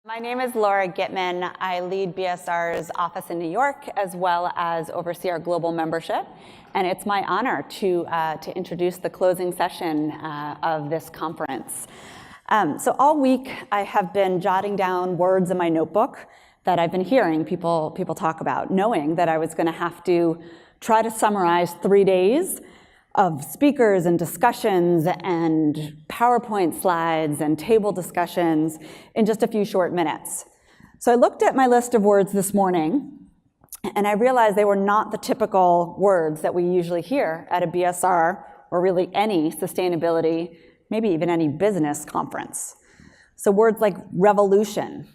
My name is Laura Gitman. I lead BSR's office in New York, as well as oversee our global membership. And it's my honor to introduce the closing session of this conference. So all week, I have been jotting down words in my notebook that I've been hearing people talk about, knowing that I was going to have to try to summarize 3 days of speakers and discussions and PowerPoint slides and table discussions in just a few short minutes. So I looked at my list of words this morning, and I realized they were not the typical words that we usually hear at a BSR or really any sustainability, maybe even any business conference. So words like revolution,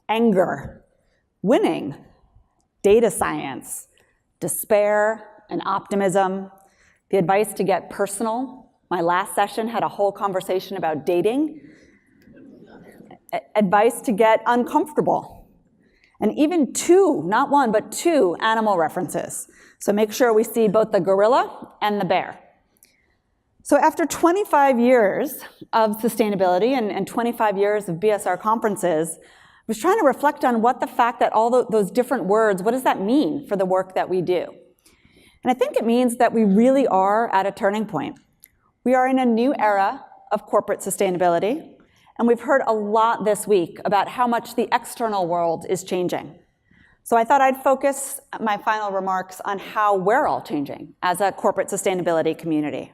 anger, winning, data science, despair, and optimism. The advice to get personal. My last session had a whole conversation about dating. Advice to get uncomfortable. And even 2, not 1, but 2 animal references. So make sure we see both the gorilla and the bear. So after 25 years of sustainability and 25 years of BSR conferences, I was trying to reflect on what the fact that all those different words, what does that mean for the work that we do? And I think it means that we really are at a turning point. We are in a new era of corporate sustainability, and we've heard a lot this week about how much the external world is changing. So I thought I'd focus my final remarks on how we're all changing as a corporate sustainability community.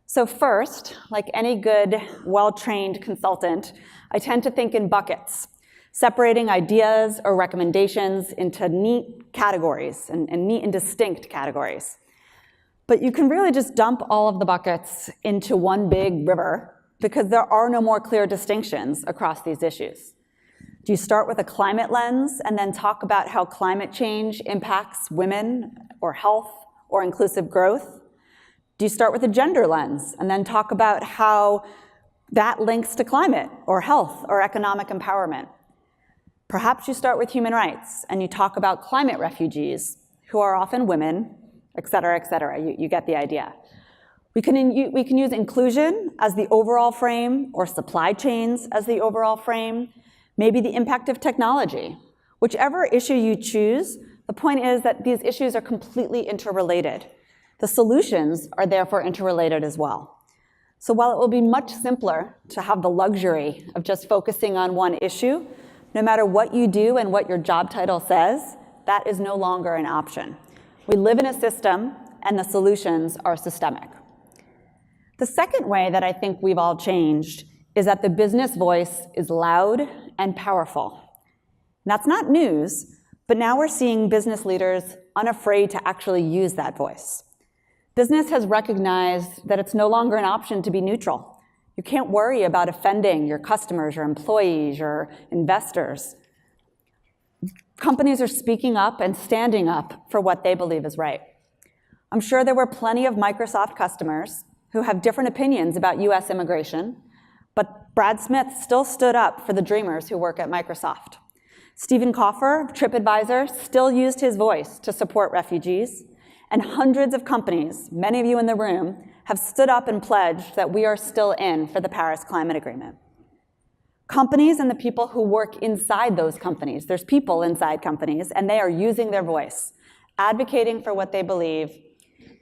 So first, like any good, well-trained consultant, I tend to think in buckets, separating ideas or recommendations into neat categories and neat and distinct categories. But you can really just dump all of the buckets into one big river because there are no more clear distinctions across these issues. Do you start with a climate lens and then talk about how climate change impacts women or health or inclusive growth? Do you start with a gender lens and then talk about how that links to climate or health or economic empowerment? Perhaps you start with human rights and you talk about climate refugees, who are often women, et cetera, et cetera. You get the idea. We can use inclusion as the overall frame, or supply chains as the overall frame, maybe the impact of technology. Whichever issue you choose, the point is that these issues are completely interrelated. The solutions are therefore interrelated as well. So while it will be much simpler to have the luxury of just focusing on one issue, no matter what you do and what your job title says, that is no longer an option. We live in a system, and the solutions are systemic. The second way that I think we've all changed is that the business voice is loud and powerful. And that's not news, but now we're seeing business leaders unafraid to actually use that voice. Business has recognized that it's no longer an option to be neutral. You can't worry about offending your customers, your employees, your investors. Companies are speaking up and standing up for what they believe is right. I'm sure there were plenty of Microsoft customers who have different opinions about US immigration, but Brad Smith still stood up for the dreamers who work at Microsoft. Stephen Koffer of TripAdvisor still used his voice to support refugees, and hundreds of companies, many of you in the room, have stood up and pledged that we are still in for the Paris Climate Agreement. Companies and the people who work inside those companies, there's people inside companies, and they are using their voice, advocating for what they believe,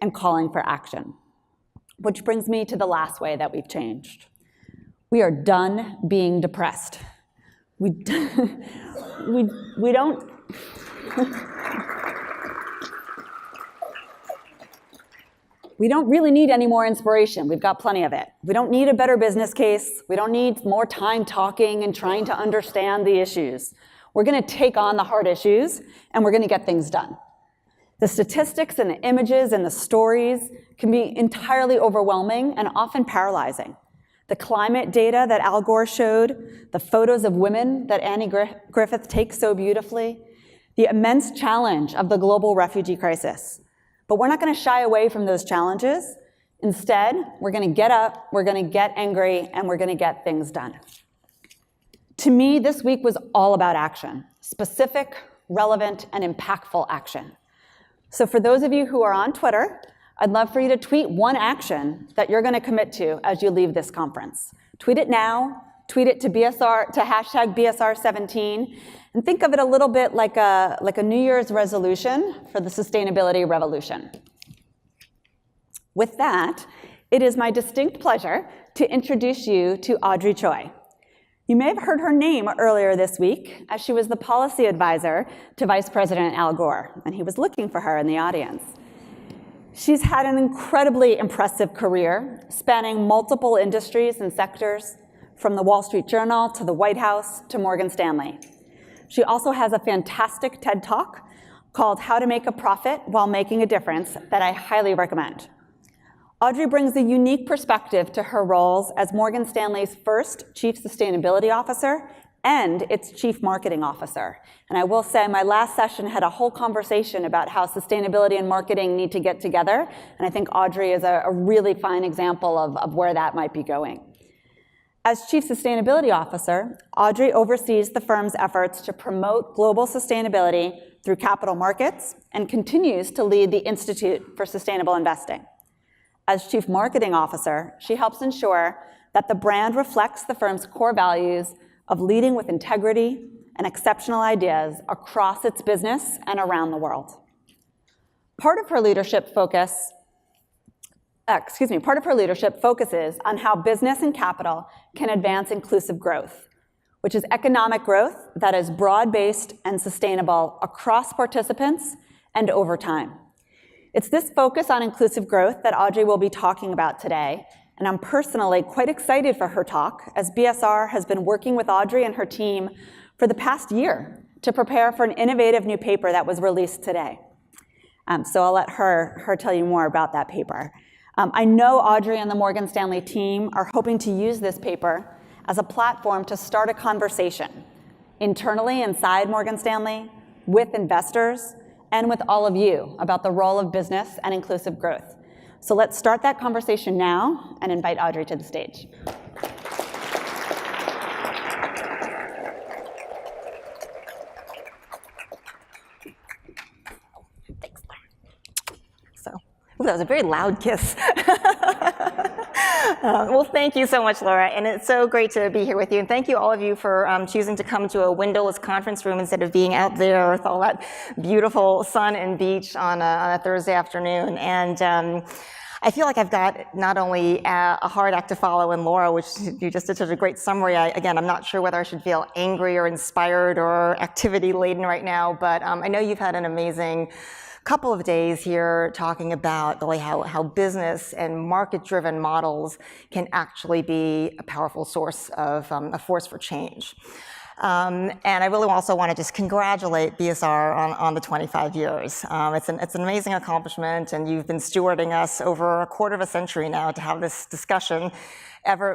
and calling for action. Which brings me to the last way that we've changed. We are done being depressed. We don't... We don't really need any more inspiration. We've got plenty of it. We don't need a better business case. We don't need more time talking and trying to understand the issues. We're going to take on the hard issues, and we're going to get things done. The statistics and the images and the stories can be entirely overwhelming and often paralyzing. The climate data that Al Gore showed, the photos of women that Annie Griffith takes so beautifully, the immense challenge of the global refugee crisis. But we're not going to shy away from those challenges. Instead, we're going to get up, we're going to get angry, and we're going to get things done. To me, this week was all about action, specific, relevant, and impactful action. So for those of you who are on Twitter, I'd love for you to tweet one action that you're going to commit to as you leave this conference. Tweet it now, Tweet it to BSR, to hashtag BSR17, and think of it a little bit like a New Year's resolution for the sustainability revolution. With that, it is my distinct pleasure to introduce you to Audrey Choi. You may have heard her name earlier this week, as she was the policy advisor to Vice President Al Gore, and he was looking for her in the audience. She's had an incredibly impressive career, spanning multiple industries and sectors, from the Wall Street Journal to the White House to Morgan Stanley. She also has a fantastic TED Talk called How to Make a Profit While Making a Difference that I highly recommend. Audrey brings a unique perspective to her roles as Morgan Stanley's first Chief Sustainability Officer and its Chief Marketing Officer. And I will say my last session had a whole conversation about how sustainability and marketing need to get together, and I think Audrey is a really fine example of where that might be going. As Chief Sustainability Officer, Audrey oversees the firm's efforts to promote global sustainability through capital markets and continues to lead the Institute for Sustainable Investing. As Chief Marketing Officer, she helps ensure that the brand reflects the firm's core values of leading with integrity and exceptional ideas across its business and around the world. Part of her leadership focuses on how business and capital can advance inclusive growth, which is economic growth that is broad-based and sustainable across participants and over time. It's this focus on inclusive growth that Audrey will be talking about today, and I'm personally quite excited for her talk, as BSR has been working with Audrey and her team for the past year to prepare for an innovative new paper that was released today. So I'll let her tell you more about that paper. I know Audrey and the Morgan Stanley team are hoping to use this paper as a platform to start a conversation internally inside Morgan Stanley, with investors, and with all of you about the role of business and inclusive growth. So let's start that conversation now and invite Audrey to the stage. Thanks. That was a very loud kiss. Well, thank you so much, Laura, and it's so great to be here with you. And thank you, all of you, for choosing to come to a windowless conference room instead of being out there with all that beautiful sun and beach on a Thursday afternoon. And I feel like I've got not only a hard act to follow in Laura, which you just did such a great summary. Again, I'm not sure whether I should feel angry or inspired or activity-laden right now, but I know you've had an amazing couple of days here talking about really how business and market-driven models can actually be a powerful source of a force for change. And I really also want to just congratulate BSR on the 25 years. It's an amazing accomplishment, and you've been stewarding us over a quarter of a century now to have this discussion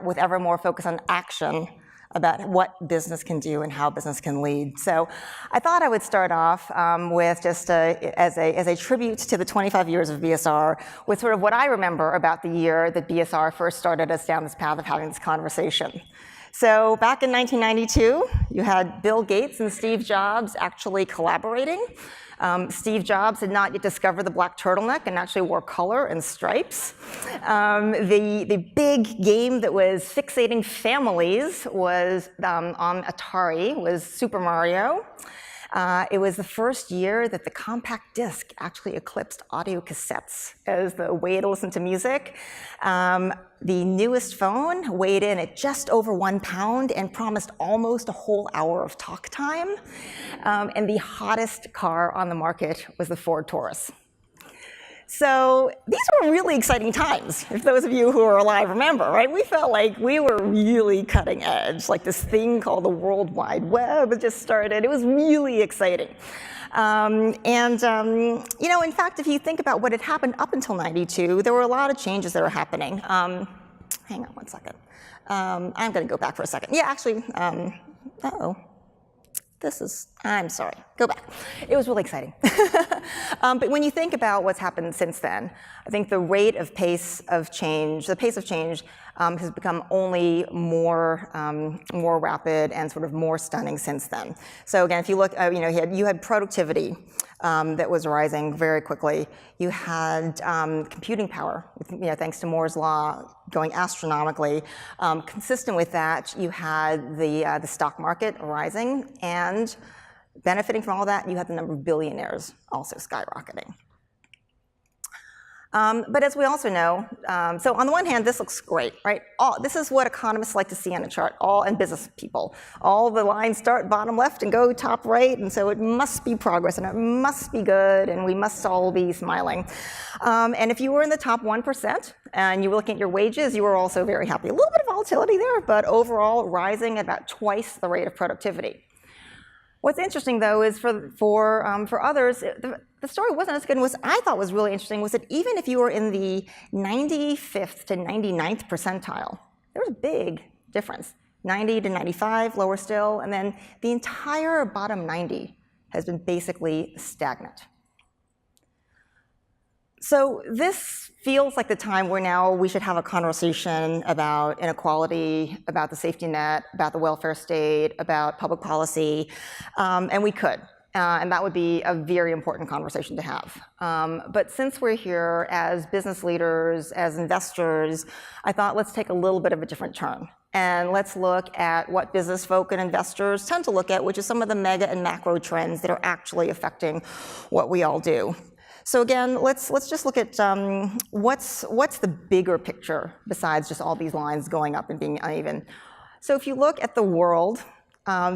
with ever more focus on action about what business can do and how business can lead. So I thought I would start off with just as a tribute to the 25 years of BSR with sort of what I remember about the year that BSR first started us down this path of having this conversation. So back in 1992, you had Bill Gates and Steve Jobs actually collaborating. Steve Jobs had not yet discovered the black turtleneck and actually wore color and stripes. The big game that was fixating families was on Atari, was Super Mario. It was the first year that the compact disc actually eclipsed audio cassettes as the way to listen to music. The newest phone weighed in at just over 1 pound and promised almost a whole hour of talk time. And the hottest car on the market was the Ford Taurus. So these were really exciting times, if those of you who are alive remember, right? We felt like we were really cutting edge, like this thing called the World Wide Web had just started. It was really exciting. You know, in fact, if you think about what had happened up until 92, there were a lot of changes that were happening. Hang on one second. I'm going to go back for a second. Yeah, actually, I'm sorry, go back. It was really exciting. But when you think about what's happened since then, I think the pace of change has become only more rapid and sort of more stunning since then. So again, if you look, you had productivity that was rising very quickly. You had computing power, thanks to Moore's law, going astronomically. Consistent with that, you had the stock market rising, and benefiting from all that, you had the number of billionaires also skyrocketing. But as we also know, so on the one hand, this looks great, right? This is what economists like to see on a chart, and business people. All the lines start bottom left and go top right, and so it must be progress, and it must be good, and we must all be smiling. And if you were in the top 1%, and you were looking at your wages, you were also very happy. A little bit of volatility there, but overall rising at about twice the rate of productivity. What's interesting, though, is for others, the story wasn't as good. And what I thought was really interesting was that even if you were in the 95th to 99th percentile, there was a big difference. 90 to 95, lower still, and then the entire bottom 90 has been basically stagnant. So this feels like the time where now we should have a conversation about inequality, about the safety net, about the welfare state, about public policy, and we could. And that would be a very important conversation to have. But since we're here as business leaders, as investors, I thought let's take a little bit of a different turn. And let's look at what business folk and investors tend to look at, which is some of the mega and macro trends that are actually affecting what we all do. So again, let's just look at what's the bigger picture besides just all these lines going up and being uneven. So if you look at the world,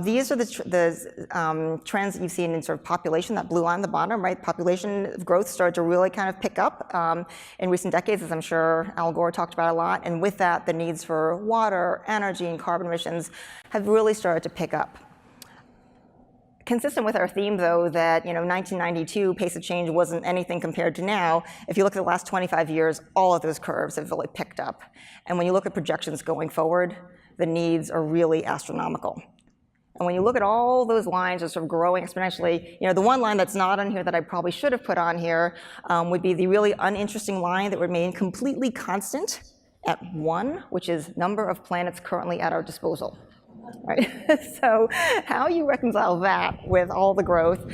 these are the trends that you've seen in sort of population, that blue line at the bottom, right? Population growth started to really kind of pick up in recent decades, as I'm sure Al Gore talked about a lot. And with that, the needs for water, energy, and carbon emissions have really started to pick up. Consistent with our theme, though, that 1992 pace of change wasn't anything compared to now. If you look at the last 25 years, all of those curves have really picked up. And when you look at projections going forward, the needs are really astronomical. And when you look at all those lines are sort of growing exponentially, the one line that's not on here that I probably should have put on here would be the really uninteresting line that remained completely constant at 1, which is number of planets currently at our disposal. Right? So how you reconcile that with all the growth,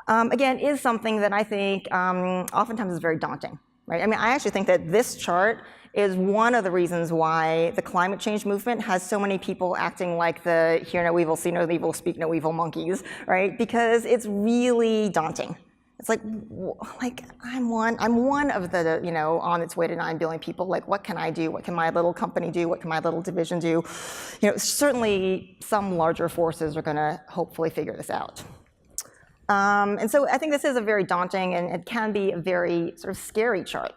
again, is something that I think oftentimes is very daunting. Right? I mean, I actually think that this chart is one of the reasons why the climate change movement has so many people acting like the hear no evil, see no evil, speak no evil monkeys, right? Because it's really daunting. It's like I'm one of the, on its way to 9 billion people. Like, what can I do? What can my little company do? What can my little division do? Certainly some larger forces are going to hopefully figure this out. And so I think this is a very daunting and it can be a very sort of scary chart.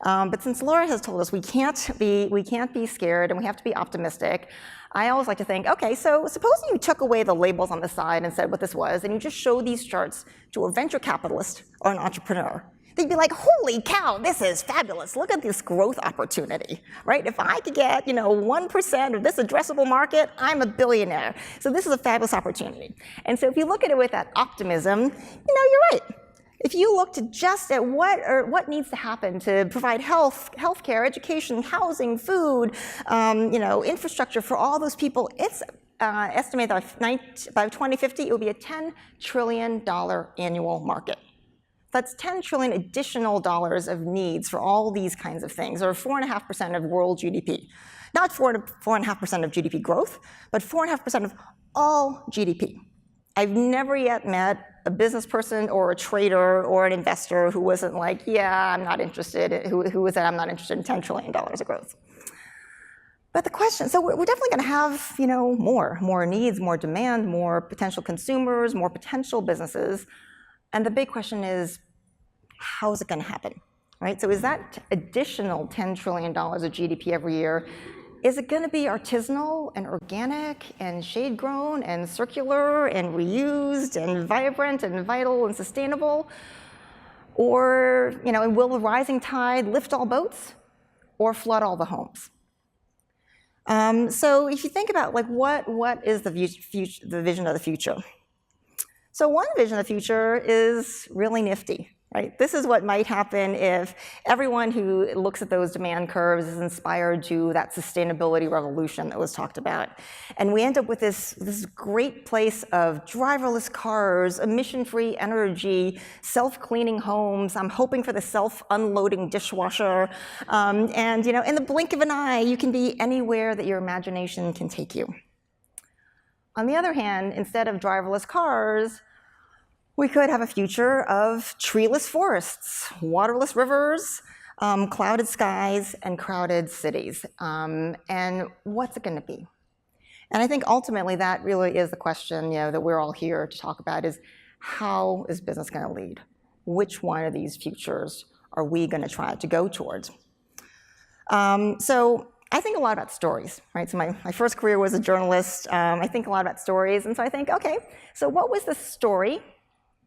But since Laura has told us we can't be scared and we have to be optimistic, I always like to think, okay, so supposing you took away the labels on the side and said what this was, and you just showed these charts to a venture capitalist or an entrepreneur, they'd be like, holy cow, this is fabulous. Look at this growth opportunity, right? If I could get, 1% of this addressable market, I'm a billionaire. So this is a fabulous opportunity. And so if you look at it with that optimism, you're right. If you look to just at what needs to happen to provide healthcare, education, housing, food, infrastructure for all those people, it's estimated that by 2050 it will be a $10 trillion annual market. That's 10 trillion additional dollars of needs for all these kinds of things, or 4.5% of world GDP. Not 4.5% of GDP growth, but 4.5% of all GDP. I've never yet met a business person or a trader or an investor who wasn't like, yeah, I'm not interested, who said I'm not interested in $10 trillion of growth. But the question, so we're definitely going to have, more needs, more demand, more potential consumers, more potential businesses. And the big question is, how is it going to happen, right? So is that additional $10 trillion of GDP every year, is it going to be artisanal and organic and shade-grown and circular and reused and vibrant and vital and sustainable? Or, and will the rising tide lift all boats or flood all the homes? So if you think about what is the vision of the future? So one vision of the future is really nifty, right? This is what might happen if everyone who looks at those demand curves is inspired to that sustainability revolution that was talked about. And we end up with this great place of driverless cars, emission-free energy, self-cleaning homes. I'm hoping for the self-unloading dishwasher. And in the blink of an eye, you can be anywhere that your imagination can take you. On the other hand, instead of driverless cars, we could have a future of treeless forests, waterless rivers, clouded skies, and crowded cities. And what's it going to be? And I think ultimately that really is the question that we're all here to talk about is how is business going to lead? Which one of these futures are we going to try to go towards? So I think a lot about stories, right? So my first career was a journalist. I think a lot about stories. And so I think, okay, so what was the story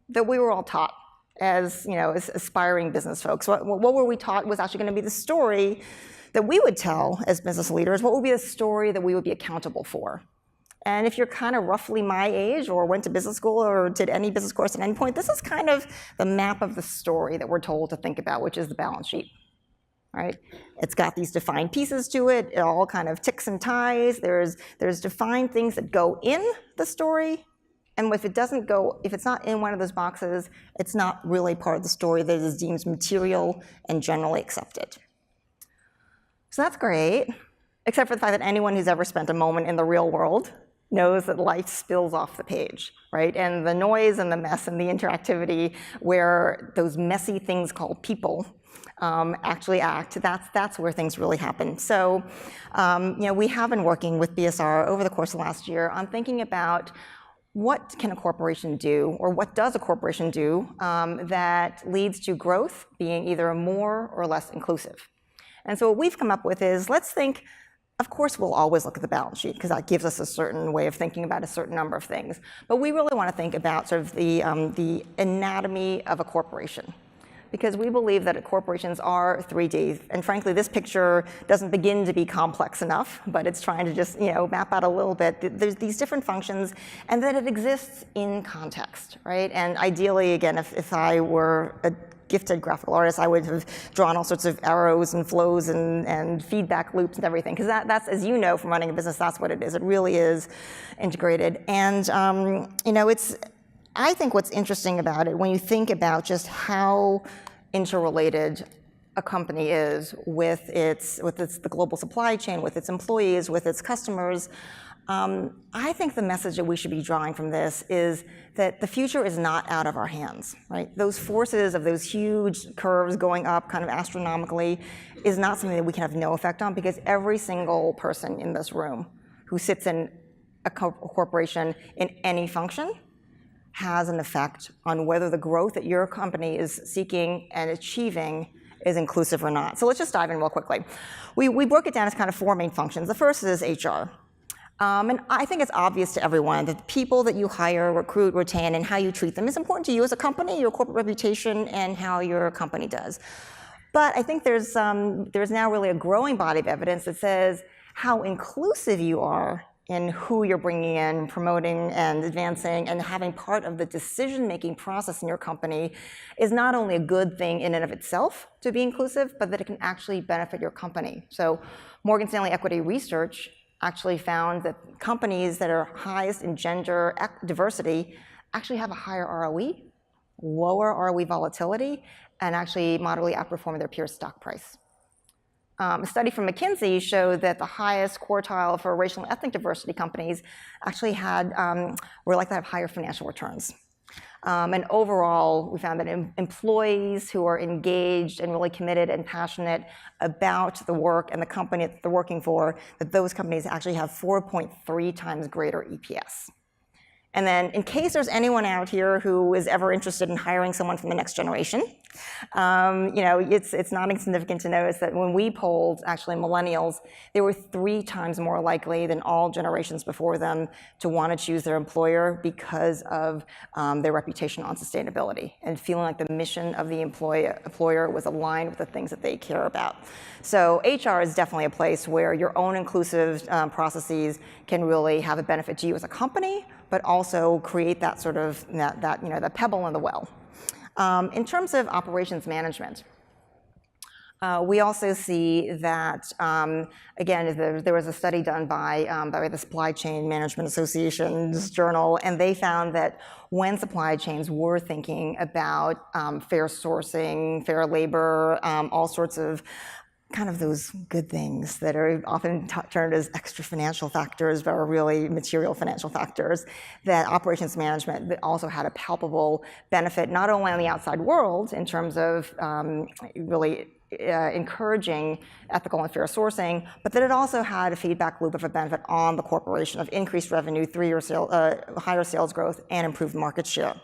that we were all taught as aspiring business folks? What were we taught was actually going to be the story that we would tell as business leaders? What would be the story that we would be accountable for? And if you're kind of roughly my age or went to business school or did any business course at any point, this is kind of the map of the story that we're told to think about, which is the balance sheet, right? It's got these defined pieces to it. It all kind of ticks and ties. There's defined things that go in the story. And if it's not in one of those boxes, it's not really part of the story that is deemed material and generally accepted. So that's great, except for the fact that anyone who's ever spent a moment in the real world knows that life spills off the page, right? And the noise and the mess and the interactivity where those messy things called people actually act, that's where things really happen. So we have been working with BSR over the course of last year on thinking about what can a corporation do, or what does a corporation do that leads to growth being either more or less inclusive? And so what we've come up with is, let's think, of course we'll always look at the balance sheet because that gives us a certain way of thinking about a certain number of things. But we really want to think about sort of the anatomy of a corporation, because we believe that corporations are 3D. And frankly, this picture doesn't begin to be complex enough, but it's trying to just map out a little bit. There's these different functions, and that it exists in context, right? And ideally, again, if I were a gifted graphical artist, I would have drawn all sorts of arrows and flows and feedback loops and everything, because that's, as you know from running a business, that's what it is. It really is integrated. And I think what's interesting about it, when you think about just how interrelated a company is with the global supply chain, with its employees, with its customers, I think the message that we should be drawing from this is that the future is not out of our hands, right? Those forces of those huge curves going up kind of astronomically is not something that we can have no effect on, because every single person in this room who sits in a corporation in any function has an effect on whether the growth that your company is seeking and achieving is inclusive or not. So let's just dive in real quickly. We broke it down as kind of four main functions. The first is HR. And I think it's obvious to everyone that the people that you hire, recruit, retain, and how you treat them is important to you as a company, your corporate reputation, and how your company does. But I think there's now really a growing body of evidence that says how inclusive you are in who you're bringing in, promoting and advancing, and having part of the decision-making process in your company is not only a good thing in and of itself to be inclusive, but that it can actually benefit your company. So Morgan Stanley Equity Research actually found that companies that are highest in gender diversity actually have a higher ROE, lower ROE volatility, and actually moderately outperform their peer stock price. A study from McKinsey showed that the highest quartile for racial and ethnic diversity companies actually were likely to have higher financial returns. And overall, we found that employees who are engaged and really committed and passionate about the work and the company that they're working for, that those companies actually have 4.3 times greater EPS. And then, in case there's anyone out here who is ever interested in hiring someone from the next generation, it's not insignificant to notice that when we polled actually millennials, they were 3 times more likely than all generations before them to want to choose their employer because of their reputation on sustainability and feeling like the mission of the employer was aligned with the things that they care about. So HR is definitely a place where your own inclusive processes can really have a benefit to you as a company, but also create that sort of that pebble in the well. In terms of operations management, we also see that, again, there was a study done by the Supply Chain Management Association's journal, and they found that when supply chains were thinking about fair sourcing, fair labor, all sorts of kind of those good things that are often termed as extra financial factors, but are really material financial factors, that operations management also had a palpable benefit, not only on the outside world in terms of really encouraging ethical and fair sourcing, but that it also had a feedback loop of a benefit on the corporation of increased revenue, higher sales growth, and improved market share.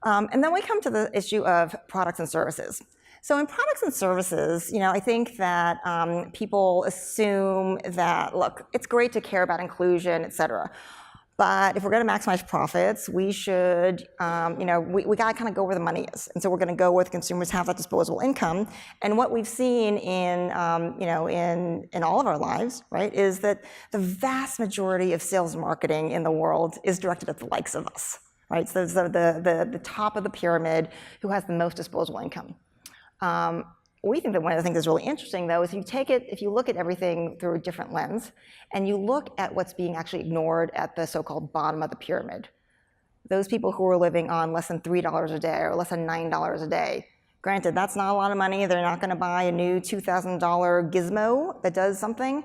And then we come to the issue of products and services. So in products and services, I think that people assume that, look, it's great to care about inclusion, et cetera. But if we're going to maximize profits, we should, we got to kind of go where the money is. And so we're going to go where the consumers have that disposable income. And what we've seen in all of our lives, right, is that the vast majority of sales and marketing in the world is directed at the likes of us, right? So the top of the pyramid who has the most disposable income. We think that one of the things that's really interesting, though, is if you look at everything through a different lens, and you look at what's being actually ignored at the so-called bottom of the pyramid, those people who are living on less than $3 a day or less than $9 a day. Granted, that's not a lot of money. They're not going to buy a new $2,000 gizmo that does something.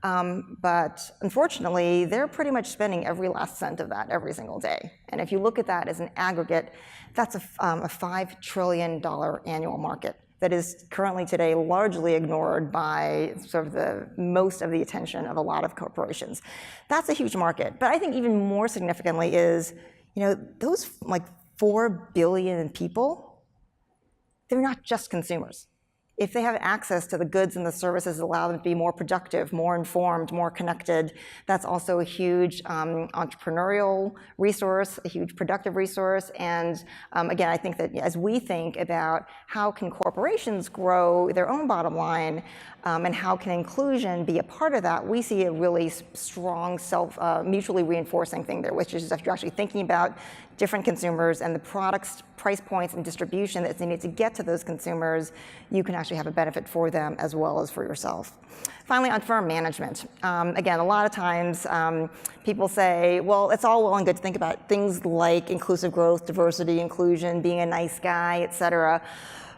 But unfortunately, they're pretty much spending every last cent of that every single day. And if you look at that as an aggregate, that's a $5 trillion annual market that is currently today largely ignored by sort of most of the attention of a lot of corporations. That's a huge market. But I think even more significantly is, those like 4 billion people, they're not just consumers. If they have access to the goods and the services that allow them to be more productive, more informed, more connected, that's also a huge entrepreneurial resource, a huge productive resource. And again, I think that as we think about how can corporations grow their own bottom line and how can inclusion be a part of that, we see a really strong mutually reinforcing thing there, which is if you're actually thinking about different consumers and the products, price points, and distribution that's needed to get to those consumers, you can actually have a benefit for them as well as for yourself. Finally, on firm management. Again, a lot of times people say, well, it's all well and good to think about things like inclusive growth, diversity, inclusion, being a nice guy, et cetera.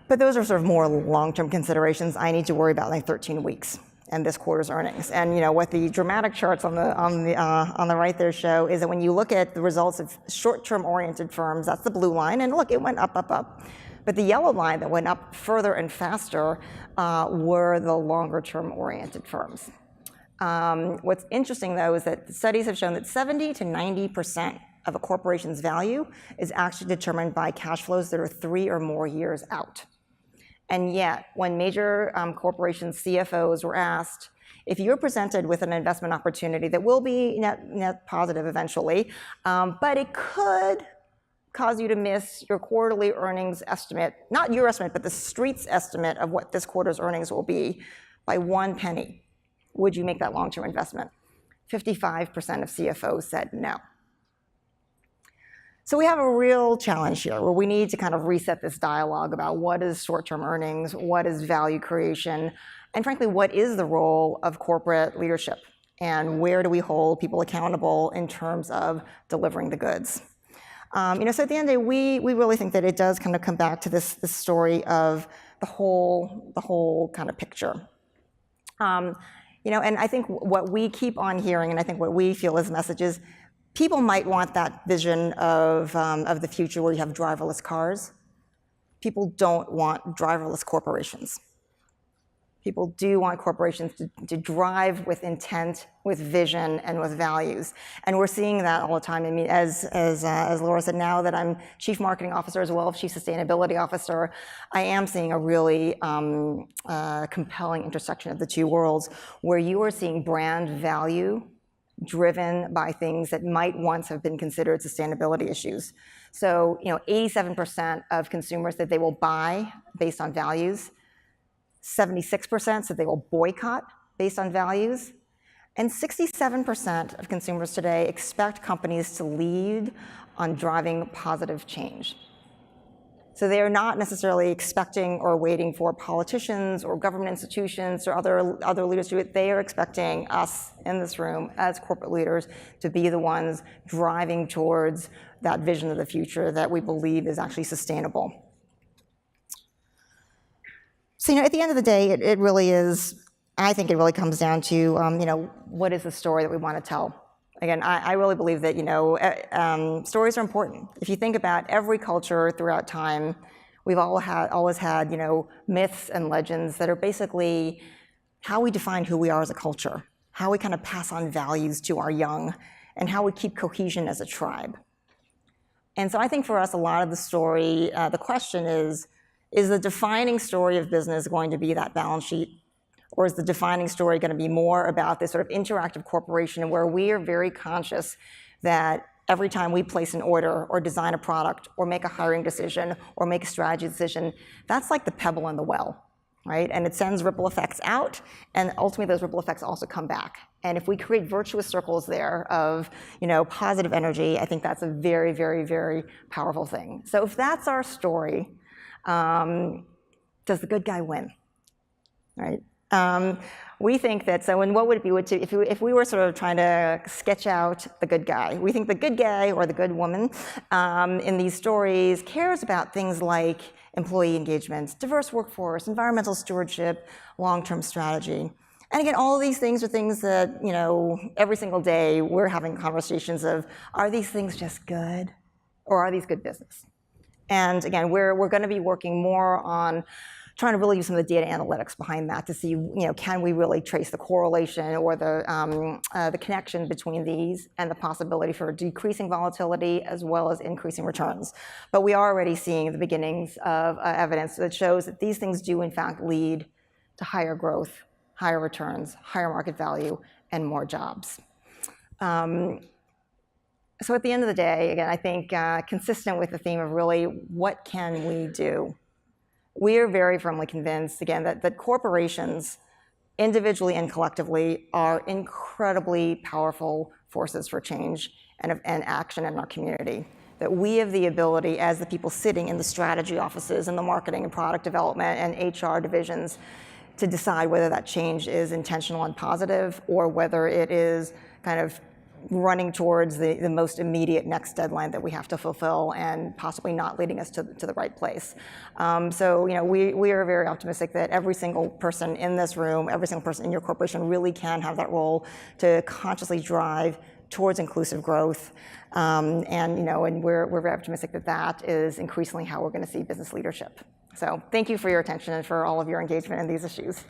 But those are sort of more long-term considerations I need to worry about in 13 weeks and this quarter's earnings. And what the dramatic charts on the right there show is that when you look at the results of short-term oriented firms, that's the blue line, and look, it went up, up, up. But the yellow line that went up further and faster were the longer-term oriented firms. What's interesting, though, is that studies have shown that 70 to 90% of a corporation's value is actually determined by cash flows that are 3 or more years out. And yet, when major corporation CFOs were asked, if you're presented with an investment opportunity that will be net positive eventually, but it could cause you to miss your quarterly earnings estimate, not your estimate, but the street's estimate of what this quarter's earnings will be by 1 penny, would you make that long-term investment? 55% of CFOs said no. So we have a real challenge here where we need to kind of reset this dialogue about what is short-term earnings, what is value creation, and frankly, what is the role of corporate leadership, and where do we hold people accountable in terms of delivering the goods. So at the end of the day, we really think that it does kind of come back to this story of the whole kind of picture. And I think what we keep on hearing, and I think what we feel as messages, people might want that vision of the future where you have driverless cars. People don't want driverless corporations. People do want corporations to drive with intent, with vision, and with values. And we're seeing that all the time. I mean, as Laura said, now that I'm Chief Marketing Officer as well as Chief Sustainability Officer, I am seeing a really compelling intersection of the two worlds where you are seeing brand value driven by things that might once have been considered sustainability issues. So, 87% of consumers said they will buy based on values. 76% said they will boycott based on values. And 67% of consumers today expect companies to lead on driving positive change. So they are not necessarily expecting or waiting for politicians or government institutions or other leaders to do it. They are expecting us in this room as corporate leaders to be the ones driving towards that vision of the future that we believe is actually sustainable. So, at the end of the day, it really is, I think it really comes down to, what is the story that we want to tell? Again, I really believe that, stories are important. If you think about every culture throughout time, we've always had, myths and legends that are basically how we define who we are as a culture, how we kind of pass on values to our young, and how we keep cohesion as a tribe. And so I think for us, a lot of the story, the question is the defining story of business going to be that balance sheet? Or is the defining story going to be more about this sort of interactive corporation where we are very conscious that every time we place an order or design a product or make a hiring decision or make a strategy decision, that's like the pebble in the well, right? And it sends ripple effects out, and ultimately those ripple effects also come back. And if we create virtuous circles there of, positive energy, I think that's a very, very, very powerful thing. So if that's our story, does the good guy win, right? We think that, and what would it be if we were sort of trying to sketch out the good guy? We think the good guy or the good woman in these stories cares about things like employee engagement, diverse workforce, environmental stewardship, long-term strategy. And again, all of these things are things that, every single day we're having conversations of, are these things just good or are these good business? And again, we're going to be working more on trying to really use some of the data analytics behind that to see, can we really trace the correlation or the connection between these and the possibility for decreasing volatility as well as increasing returns. But we are already seeing the beginnings of evidence that shows that these things do in fact lead to higher growth, higher returns, higher market value, and more jobs. So at the end of the day, again, I think consistent with the theme of really what can we do? We are very firmly convinced, again, that corporations, individually and collectively, are incredibly powerful forces for change and action in our community. That we have the ability, as the people sitting in the strategy offices and the marketing and product development and HR divisions, to decide whether that change is intentional and positive or whether it is kind of running towards the most immediate next deadline that we have to fulfill and possibly not leading us to the right place. So, we are very optimistic that every single person in this room, every single person in your corporation really can have that role to consciously drive towards inclusive growth. And we're very optimistic that that is increasingly how we're going to see business leadership. So thank you for your attention and for all of your engagement in these issues.